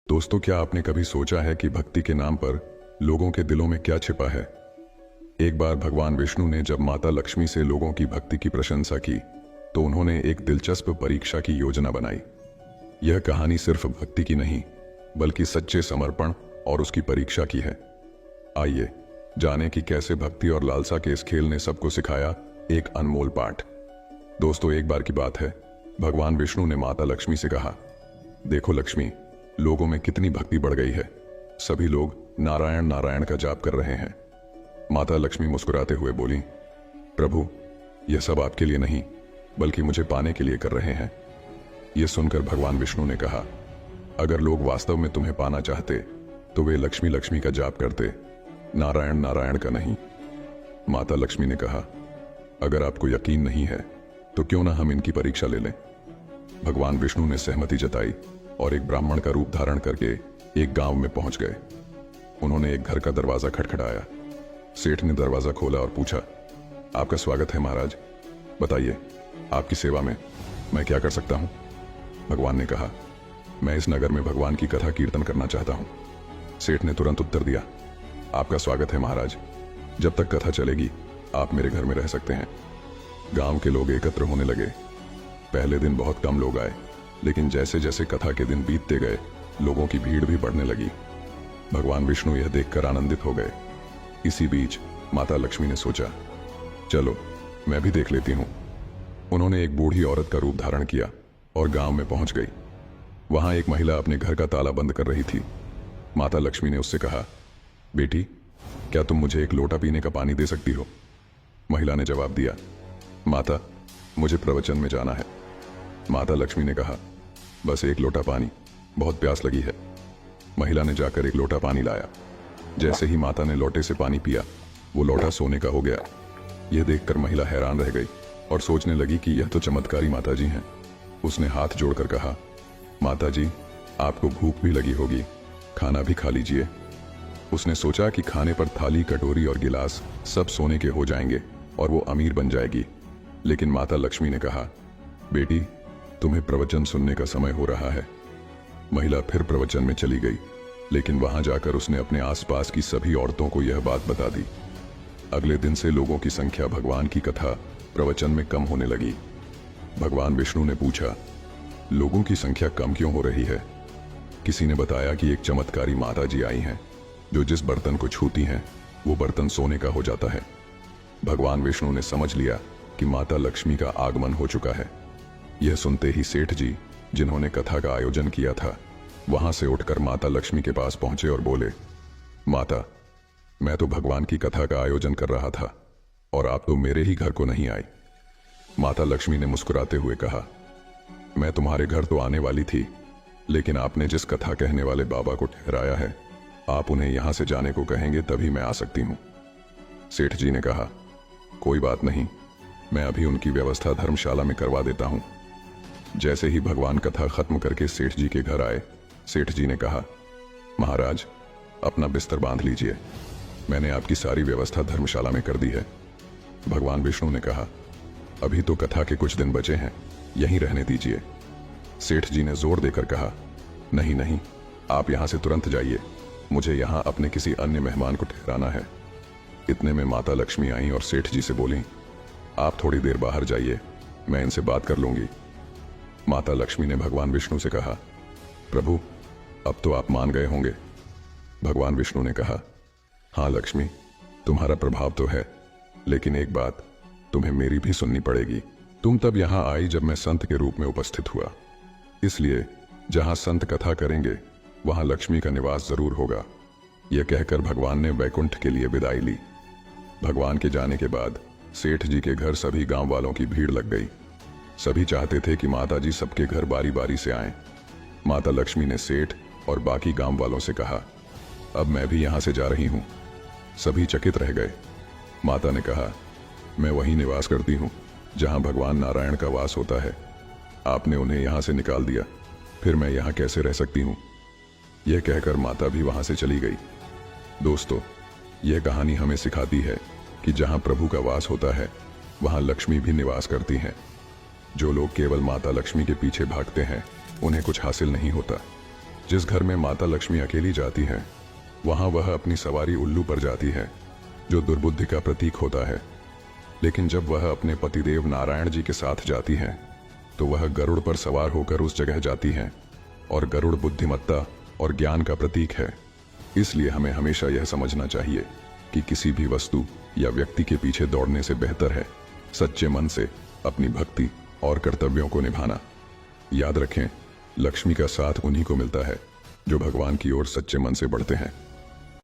दोस्तों, क्या आपने कभी सोचा है कि भक्ति के नाम पर लोगों के दिलों में क्या छिपा है। एक बार भगवान विष्णु ने जब माता लक्ष्मी से लोगों की भक्ति की प्रशंसा की तो उन्होंने एक दिलचस्प परीक्षा की योजना बनाई। यह कहानी सिर्फ भक्ति की नहीं बल्कि सच्चे समर्पण और उसकी परीक्षा की है। आइए जानें कि कैसे भक्ति और लालसा के इस खेल ने सबको सिखाया एक अनमोल पाठ। दोस्तों, एक बार की बात है, भगवान विष्णु ने माता लक्ष्मी से कहा, देखो लक्ष्मी, लोगों में कितनी भक्ति बढ़ गई है। सभी लोग नारायण नारायण का जाप कर रहे हैं। माता लक्ष्मी मुस्कुराते हुए बोली, प्रभु, यह सब आपके लिए नहीं बल्कि मुझे पाने के लिए कर रहे हैं। यह सुनकर भगवान विष्णु ने कहा, अगर लोग वास्तव में तुम्हें पाना चाहते तो वे लक्ष्मी लक्ष्मी का जाप करते, नारायण नारायण का नहीं। माता लक्ष्मी ने कहा, अगर आपको यकीन नहीं है तो क्यों ना हम इनकी परीक्षा ले लें। भगवान विष्णु ने सहमति जताई और एक ब्राह्मण का रूप धारण करके एक गांव में पहुंच गए। उन्होंने एक घर का दरवाजा खटखटाया। सेठ ने दरवाजा खोला और पूछा, आपका स्वागत है महाराज, बताइए आपकी सेवा में मैं क्या कर सकता हूं। भगवान ने कहा, मैं इस नगर में भगवान की कथा कीर्तन करना चाहता हूं। सेठ ने तुरंत उत्तर दिया, आपका स्वागत है महाराज, जब तक कथा चलेगी आप मेरे घर में रह सकते हैं। गांव के लोग एकत्र होने लगे। पहले दिन बहुत कम लोग आए, लेकिन जैसे जैसे कथा के दिन बीतते गए लोगों की भीड़ भी बढ़ने लगी। भगवान विष्णु यह देखकर आनंदित हो गए। इसी बीच माता लक्ष्मी ने सोचा, चलो मैं भी देख लेती हूं। उन्होंने एक बूढ़ी औरत का रूप धारण किया और गांव में पहुंच गई। वहां एक महिला अपने घर का ताला बंद कर रही थी। माता लक्ष्मी ने उससे कहा, बेटी, क्या तुम मुझे एक लोटा पीने का पानी दे सकती हो। महिला ने जवाब दिया, माता, मुझे प्रवचन में जाना है। माता लक्ष्मी ने कहा, बस एक लोटा पानी, बहुत प्यास लगी है। महिला ने जाकर एक लोटा पानी लाया। जैसे ही माता ने लोटे से पानी पिया, वो लोटा सोने का हो गया। यह देखकर महिला हैरान रह गई और सोचने लगी कि यह तो चमत्कारी माता जी हैं। उसने हाथ जोड़कर कहा, माता जी, आपको भूख भी लगी होगी, खाना भी खा लीजिए। उसने सोचा कि खाने पर थाली, कटोरी और गिलास सब सोने के हो जाएंगे और वो अमीर बन जाएगी। लेकिन माता लक्ष्मी ने कहा, बेटी, तुम्हें प्रवचन सुनने का समय हो रहा है। महिला फिर प्रवचन में चली गई, लेकिन वहां जाकर उसने अपने आसपास की सभी औरतों को यह बात बता दी। अगले दिन से लोगों की संख्या भगवान की कथा प्रवचन में कम होने लगी। भगवान विष्णु ने पूछा, लोगों की संख्या कम क्यों हो रही है। किसी ने बताया कि एक चमत्कारी माता जी आई हैं, जो जिस बर्तन को छूती हैं वो बर्तन सोने का हो जाता है। भगवान विष्णु ने समझ लिया कि माता लक्ष्मी का आगमन हो चुका है। यह सुनते ही सेठ जी, जिन्होंने कथा का आयोजन किया था, वहां से उठकर माता लक्ष्मी के पास पहुंचे और बोले, माता, मैं तो भगवान की कथा का आयोजन कर रहा था और आप तो मेरे ही घर को नहीं आई। माता लक्ष्मी ने मुस्कुराते हुए कहा, मैं तुम्हारे घर तो आने वाली थी, लेकिन आपने जिस कथा कहने वाले बाबा को ठहराया है, आप उन्हें यहां से जाने को कहेंगे तभी मैं आ सकती हूं। सेठ जी ने कहा, कोई बात नहीं, मैं अभी उनकी व्यवस्था धर्मशाला में करवा देता हूं। जैसे ही भगवान कथा खत्म करके सेठ जी के घर आए, सेठ जी ने कहा, महाराज, अपना बिस्तर बांध लीजिए, मैंने आपकी सारी व्यवस्था धर्मशाला में कर दी है। भगवान विष्णु ने कहा, अभी तो कथा के कुछ दिन बचे हैं, यहीं रहने दीजिए। सेठ जी ने जोर देकर कहा, नहीं नहीं, आप यहां से तुरंत जाइए, मुझे यहां अपने किसी अन्य मेहमान को ठहराना है। इतने में माता लक्ष्मी आई और सेठ जी से बोली, आप थोड़ी देर बाहर जाइए, मैं इनसे बात कर लूंगी। माता लक्ष्मी ने भगवान विष्णु से कहा, प्रभु, अब तो आप मान गए होंगे। भगवान विष्णु ने कहा, हाँ लक्ष्मी, तुम्हारा प्रभाव तो है, लेकिन एक बात तुम्हें मेरी भी सुननी पड़ेगी। तुम तब यहां आई जब मैं संत के रूप में उपस्थित हुआ, इसलिए जहां संत कथा करेंगे वहां लक्ष्मी का निवास जरूर होगा। यह कहकर भगवान ने वैकुंठ के लिए विदाई ली। भगवान के जाने के बाद सेठ जी के घर सभी गांव वालों की भीड़ लग गई। सभी चाहते थे कि माता जी सबके घर बारी बारी से आएं। माता लक्ष्मी ने सेठ और बाकी गांव वालों से कहा, अब मैं भी यहां से जा रही हूं। सभी चकित रह गए। माता ने कहा, मैं वहीं निवास करती हूं जहां भगवान नारायण का वास होता है। आपने उन्हें यहां से निकाल दिया, फिर मैं यहां कैसे रह सकती हूं। यह कहकर माता भी वहां से चली गई। दोस्तों, यह कहानी हमें सिखाती है कि जहां प्रभु का वास होता है वहां लक्ष्मी भी निवास करती हैं। जो लोग केवल माता लक्ष्मी के पीछे भागते हैं, उन्हें कुछ हासिल नहीं होता। जिस घर में माता लक्ष्मी अकेली जाती है वहां वह अपनी सवारी उल्लू पर जाती है, जो दुर्बुद्धि का प्रतीक होता है। लेकिन जब वह अपने पतिदेव नारायण जी के साथ जाती है तो वह गरुड़ पर सवार होकर उस जगह जाती है, और गरुड़ बुद्धिमत्ता और ज्ञान का प्रतीक है। इसलिए हमें हमेशा यह समझना चाहिए कि किसी भी वस्तु या व्यक्ति के पीछे दौड़ने से बेहतर है सच्चे मन से अपनी भक्ति और कर्तव्यों को निभाना। याद रखें, लक्ष्मी का साथ उन्हीं को मिलता है जो भगवान की ओर सच्चे मन से बढ़ते हैं।